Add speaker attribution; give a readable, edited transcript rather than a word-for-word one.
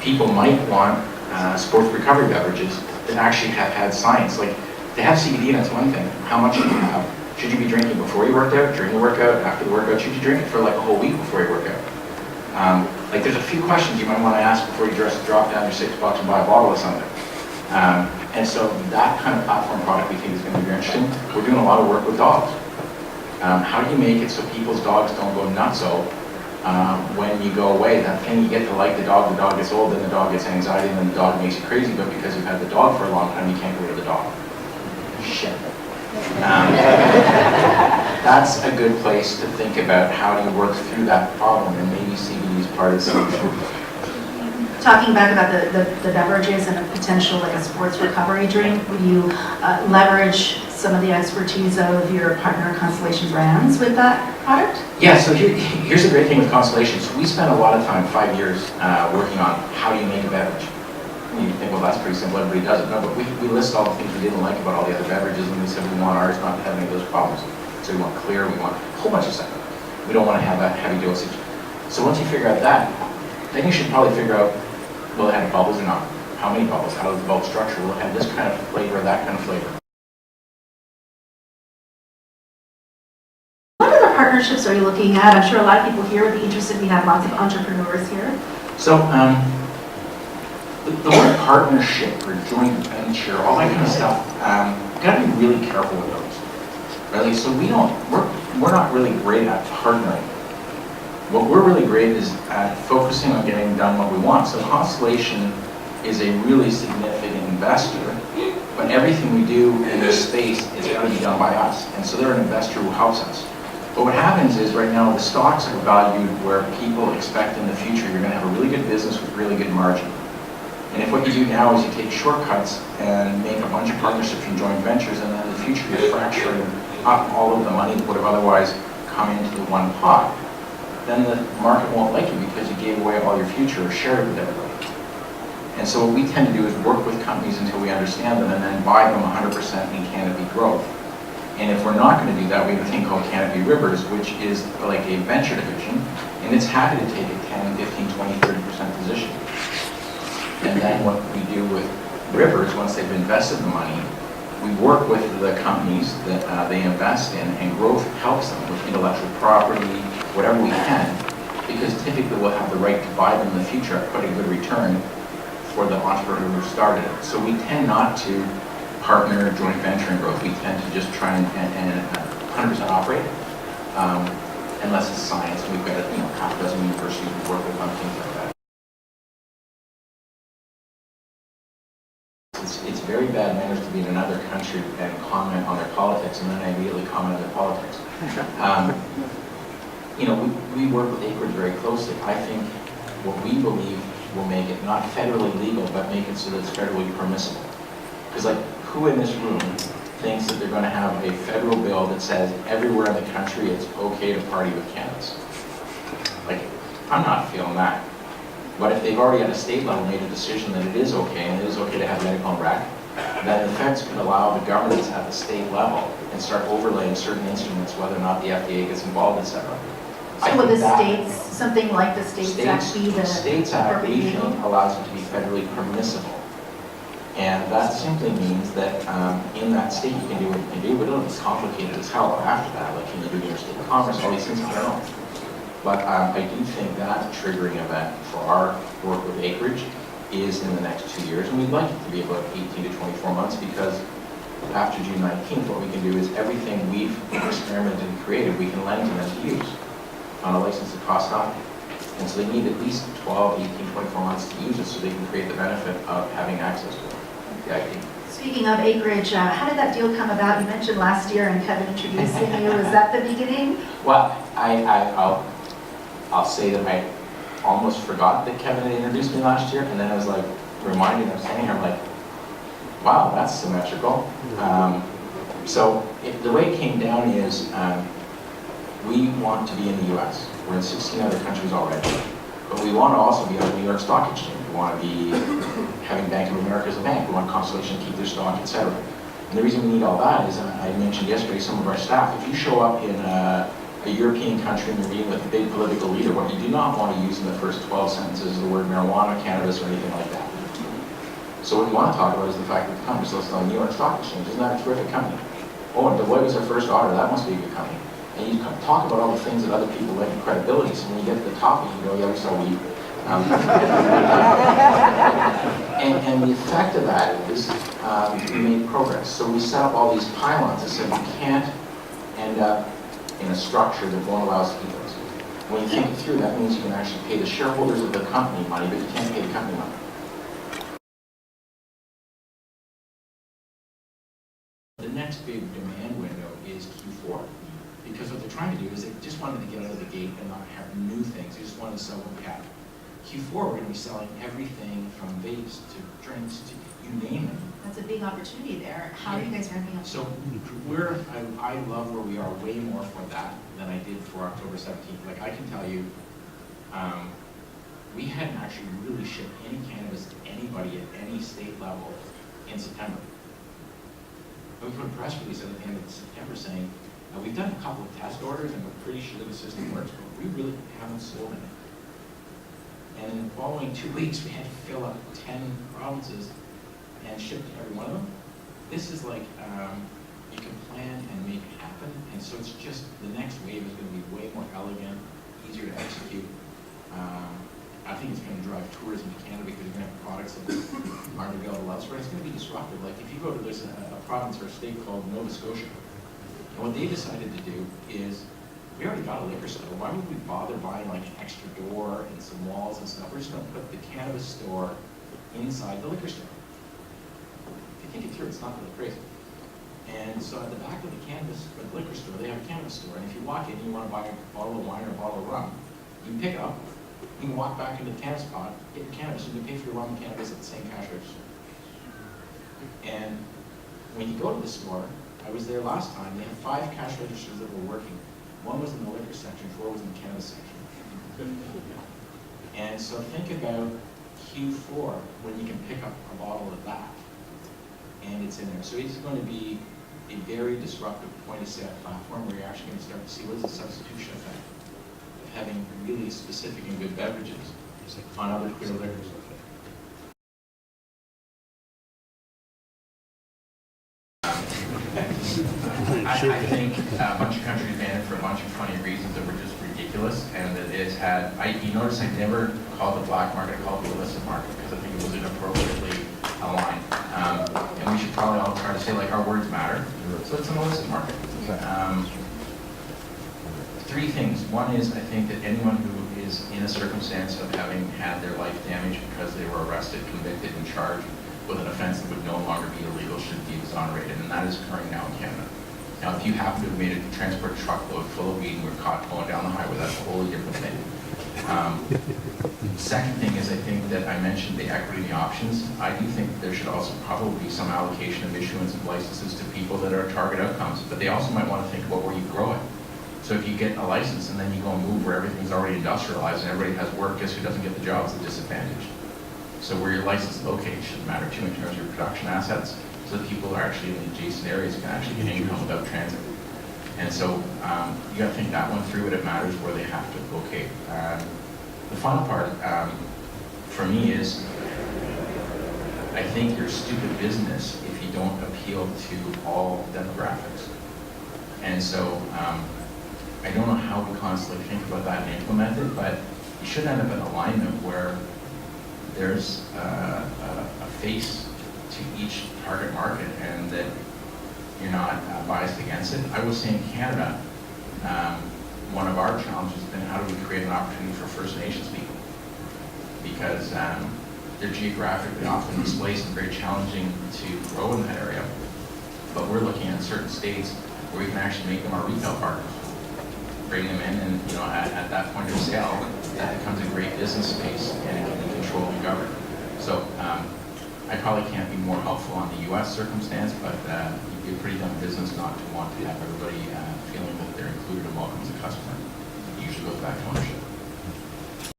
Speaker 1: people might want sports recovery beverages that actually have had science. Like, they have CBD, and that's one thing. How much should you have? Should you be drinking before you worked out, during the workout, after the workout? Should you drink it for like a whole week before you work out? Like, there's a few questions you might want to ask before you just drop down your $6 and buy a bottle of something. And so that kind of platform product we think is going to be very interesting. We're doing a lot of work with dogs. How do you make it so people's dogs don't go nutso when you go away? That thing you get to like the dog gets old, then the dog gets anxiety, and then the dog makes you crazy, but because you've had the dog for a long time, you can't get rid of the dog. Shit. That's a good place to think about how do you work through that problem, and maybe CBD is part of the solution.
Speaker 2: Talking back about the beverages and a potential like a sports recovery drink, would you leverage some of the expertise of your partner Constellation Brands with that product?
Speaker 1: Yeah, so here's the great thing with Constellation. So we spent a lot of time, 5 years, working on how do you make a beverage. And you think, well, that's pretty simple, everybody does it. No, but we list all the things we didn't like about all the other beverages, and we said we want ours not to have any of those problems. So we want clear, we want a whole bunch of stuff. We don't want to have that heavy dosage. So once you figure out that, then you should probably figure out, will it have bubbles or not? How many bubbles? How does the bubble structure? Will it have this kind of flavor, that kind of flavor?
Speaker 2: What other partnerships are you looking at? I'm sure a lot of people here would be interested. We have lots of entrepreneurs here.
Speaker 1: So the word partnership or joint venture, all that kind of stuff, got to be really careful with those. Really, so we're not really great at partnering. What we're really great is at focusing on getting done what we want. So Constellation is a really significant investor, but everything we do in this space is got to be done by us. And so they're an investor who helps us. But what happens is right now the stocks are valued where people expect in the future you're going to have a really good business with really good margin. And if what you do now is you take shortcuts and make a bunch of partnerships and joint ventures, and then in the future you're fracturing up all of the money that would have otherwise come into the one pot, then the market won't like you because you gave away all your future or shared it with everybody. And so what we tend to do is work with companies until we understand them and then buy them 100% in Canopy Growth. And if we're not going to do that, we have a thing called Canopy Rivers, which is like a venture division, and it's happy to take a 10, 15, 20, 30% position. And then what we do with Rivers, once they've invested the money, we work with the companies that they invest in, and growth helps them with intellectual property, whatever we can, because typically we'll have the right to buy them in the future at quite a good return for the entrepreneur who started it. So we tend not to partner, joint venture, and growth. We tend to just try and 100% operate, unless it's science. We've got half a dozen universities we work with on things like that. It's very bad manners to be in another country and comment on their politics, and then I immediately comment on their politics. We work with Acreage very closely. I think what we believe will make it not federally legal, but make it so that it's federally permissible. Because who in this room thinks that they're going to have a federal bill that says everywhere in the country it's okay to party with cannabis? I'm not feeling that. But if they've already at a state level made a decision that it is okay, and it is okay to have medical and rec, then the feds could allow the governments at the state level and start overlaying certain instruments, whether or not the FDA gets involved, etc.
Speaker 2: So would the states, something like the States Act be the
Speaker 1: States Act, we think, allows it to be federally permissible. And that simply means that in that state you can do what you can do, but it'll be complicated as hell after that. Can you do your state commerce, all these things, I don't know. But I do think that triggering event for our work with Acreage is in the next 2 years, and we'd like it to be about 18 to 24 months, because after June 19th, what we can do is everything we've experimented and created, we can lend to them to use on a license that costs nothing. And so they need at least 12, 18, 24 months to use it so they can create the benefit of having access to it, the IP.
Speaker 2: Speaking of Acreage, how did that deal come about? You mentioned last year and Kevin introducing you. Was that the beginning?
Speaker 1: Well, I'll say that I almost forgot that Kevin had introduced me last year, and then I was reminding him, standing here, I'm like, wow, that's symmetrical. So the way it came down is we want to be in the US. We're in 16 other countries already, but we want to also be on the New York Stock Exchange. We want to be having Bank of America as a bank. We want Constellation to keep their stock, etc. And the reason we need all that is, I mentioned yesterday, some of our staff, if you show up in a European country and you're meeting with a big political leader, what you do not want to use in the first 12 sentences is the word marijuana, cannabis, or anything like that. So what you want to talk about is the fact that the company's listed on the New York Stock Exchange. Isn't that a terrific company? Oh, and Deloitte was our first auditor. That must be a good company. And you talk about all the things that other people like in credibility. So when you get to the top, you go, yeah, we sell weed. And the effect of that is we made progress. So we set up all these pylons that said you can't end up in a structure that won't allow us to do those. When you think it through, that means you can actually pay the shareholders of the company money, but you can't pay the company money. The next big demand window is Q4. Because what they're trying to do is they just wanted to get out of the gate and not have new things. They just wanted to sell what we have. Q4, we're going to be selling everything from vapes to drinks to you name it.
Speaker 2: That's a big opportunity there. How are you guys ramping up?
Speaker 1: So I love where we are way more for that than I did for October 17th. Like I can tell you, we hadn't actually really shipped any cannabis to anybody at any state level in September. But we put a press release at the end of September saying, we've done a couple of test orders and we're pretty sure the system works, but we really haven't sold any. And in the following 2 weeks, we had to fill up 10 provinces and ship to every one of them. This is like, you can plan and make it happen. And so it's just, the next wave is going to be way more elegant, easier to execute. I think it's going to drive tourism to Canada because you're going to have products that aren't available elsewhere. It's going to be disruptive. Like if you go to, there's a province or a state called Nova Scotia. And what they decided to do is, we already got a liquor store. Why would we bother buying like an extra door and some walls and stuff? We're just going to put the cannabis store inside the liquor store. If you think it through, it's not really crazy. And so at the back of the liquor store, they have a cannabis store. And if you walk in and you want to buy a bottle of wine or a bottle of rum, you can pick it up. You can walk back into the cannabis pot, get your cannabis, and you can pay for your rum and cannabis at the same cash register. And when you go to the store, I was there last time, they had 5 cash registers that were working. 1 was in the liquor section, 4 was in the cannabis section. And so think about Q4 when you can pick up a bottle of that and it's in there. So it's going to be a very disruptive point of sale platform where you're actually going to start to see what is the substitution effect of having really specific and good beverages on other clear liquors. I think a bunch of countries banned it for a bunch of funny reasons that were just ridiculous, and that it's had, you notice I never called the black market, I called it the illicit market, because I think it was inappropriately aligned. And we should probably all try to say, like, our words matter. So it's an illicit market. 3 things. One is, I think that anyone who is in a circumstance of having had their life damaged because they were arrested, convicted, and charged with an offense that would no longer be illegal should be exonerated, and that is occurring now in Canada. Now, if you happen to have made a transport truckload full of weed and were caught going down the highway, that's a wholly different thing. Second thing is, I think that I mentioned the equity and the options. I do think there should also probably be some allocation of issuance of licenses to people that are target outcomes, but they also might want to think about where you grow it. So if you get a license and then you go and move where everything's already industrialized and everybody has work, guess who doesn't get the jobs? The disadvantaged. So where your license is located should matter too in terms of your production assets, so that people who are actually in the adjacent areas can actually get income without transit. And so you got to think that one through, and it matters where they have to locate. The final part for me is, I think you're stupid business if you don't appeal to all demographics. And so I don't know how we constantly think about that and implement it, but you should end up in alignment where there's a face to each target market and that you're not biased against it. I will say in Canada, one of our challenges has been how do we create an opportunity for First Nations people? Because they're geographically often displaced and very challenging to grow in that area. But we're looking at certain states where we can actually make them our retail partners. Bring them in, and at that point of sale, that becomes a great business space and it can be controlled and governed. So I probably can't be more helpful on the U.S. circumstance, but you'd be a pretty dumb business not to want to have everybody feeling that they're included and welcome as a customer. It usually goes back to ownership.